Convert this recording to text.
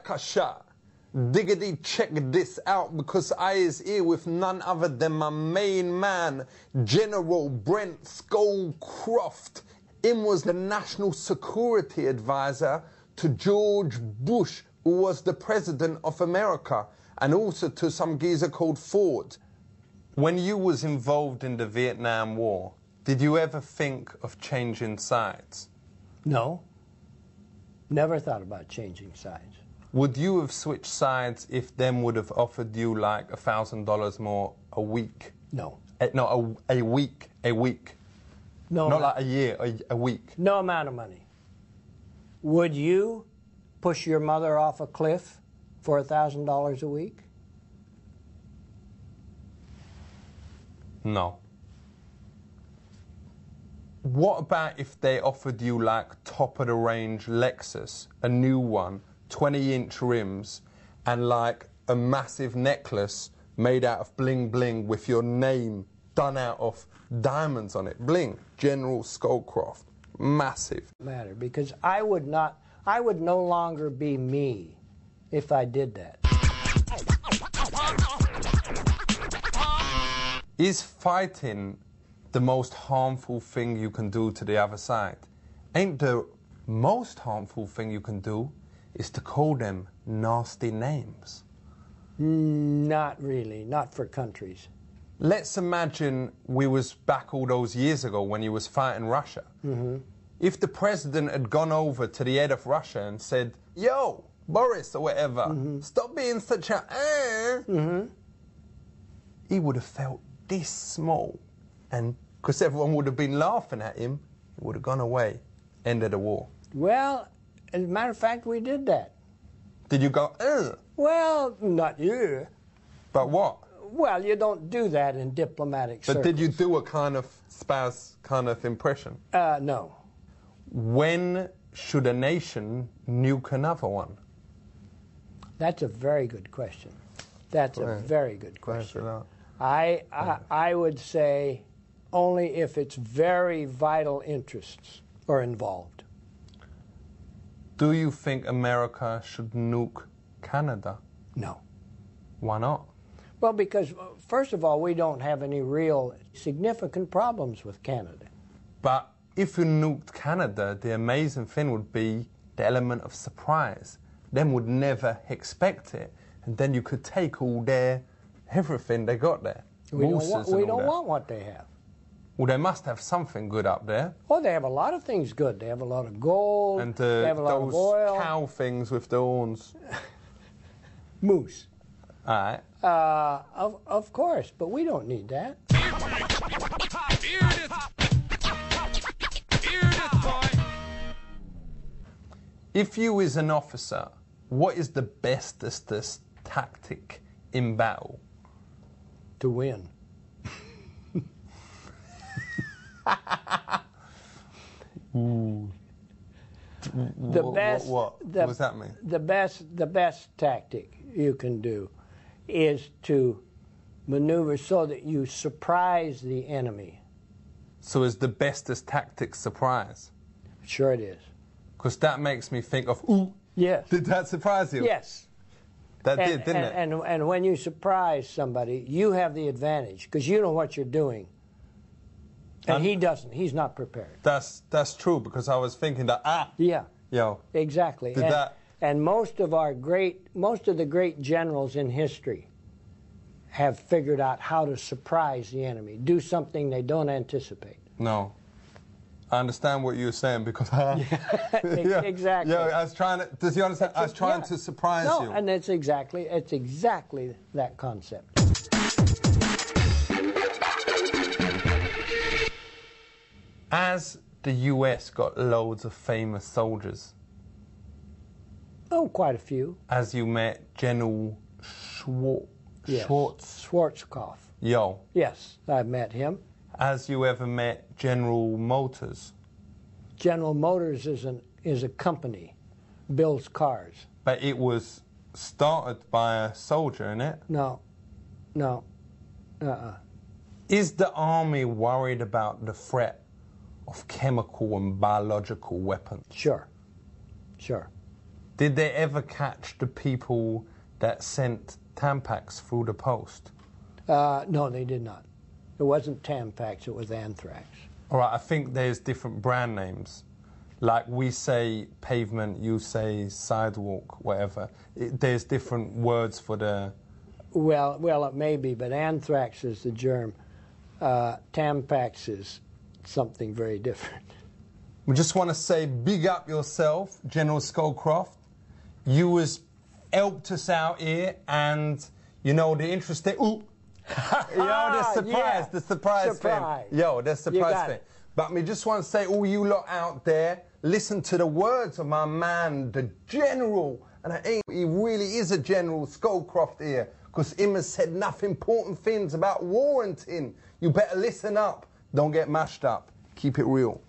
Yakasha. Diggity check this out, because I is here with none other than my main man, General Brent Scowcroft. Him was the National Security Advisor to George Bush, who was the President of America, and also to some geezer called Ford. When you was involved in the Vietnam War, did you ever think of changing sides? No. Never thought about changing sides. Would you have switched sides if them would have offered you like $1,000 more a week? No. No, a week. No. Not like a year, a week. No amount of money. Would you push your mother off a cliff for $1,000 a week? No. What about if they offered you like top of the range Lexus, a new one, 20-inch rims, and like a massive necklace made out of bling bling with your name done out of diamonds on it? Bling, General Scowcroft. Massive. Matter, because I would no longer be me if I did that. Is fighting the most harmful thing you can do to the other side? Ain't the most harmful thing you can do is to call them nasty names? Not really, not for countries. Let's imagine we was back all those years ago when you was fighting Russia. Mm-hmm. If the president had gone over to the head of Russia and said, yo, Boris or whatever, mm-hmm. stop being such a mm-hmm. he would have felt this small, and because everyone would have been laughing at him, he would have gone away. End of the war. Well, as a matter of fact, we did that. Did you go, Well, not you. But what? Well, you don't do that in diplomatic circles. But did you do a kind of spaz kind of impression? No. When should a nation nuke another one? That's a very good question. That's a very good question. Thanks a lot. I would say only if it's very vital interests are involved. Do you think America should nuke Canada? No. Why not? Well, because, first of all, we don't have any real significant problems with Canada. But if you nuked Canada, the amazing thing would be the element of surprise. Them would never expect it. And then you could take all their, everything they got there. We don't want what they have. Well, they must have something good up there. Oh, they have a lot of things good. They have a lot of gold. And they have a lot those of oil. cow things with the horns. Moose. All right. Of course, but we don't need that. If you is an officer, what is the bestest tactic in battle? To win. Ooh. What does that mean? The best tactic you can do is to maneuver so that you surprise the enemy. So is the bestest tactic surprise? Sure it is. Because that makes me think of, ooh, yes. Did that surprise you? Yes. That did, didn't it? And when you surprise somebody, you have the advantage because you know what you're doing. And he doesn't. He's not prepared. That's true, because I was thinking that, Yeah. Yo. Exactly. And most of the great generals in history have figured out how to surprise the enemy, do something they don't anticipate. No. I understand what you're saying, because Exactly. Yeah, I was trying to, does you understand? I was trying to surprise you. No, and it's exactly that concept. As the US got loads of famous soldiers, Oh, quite a few. as you met General Yes. Schwarzkopf. Yo. Yes, I've met him. As you ever met General Motors? General Motors is a company, builds cars. But it was started by a soldier, innit? No. Is the army worried about the threat of chemical and biological weapons? Sure. Did they ever catch the people that sent Tampax through the post? No, they did not. It wasn't Tampax, it was anthrax. All right, I think there's different brand names. Like we say pavement, you say sidewalk, whatever. There's different words for the... Well, it may be, but anthrax is the germ. Tampax is something very different. We just want to say big up yourself, General Scowcroft. You was helped us out here, and you know the interesting... Ooh! Yo, the surprise, Yeah. the surprise thing. Yo, the surprise thing. But we just want to say, all you lot out there, listen to the words of my man, the General. And he really is a General, Scowcroft here, because him has said enough important things about warranting. You better listen up. Don't get mashed up. Keep it real.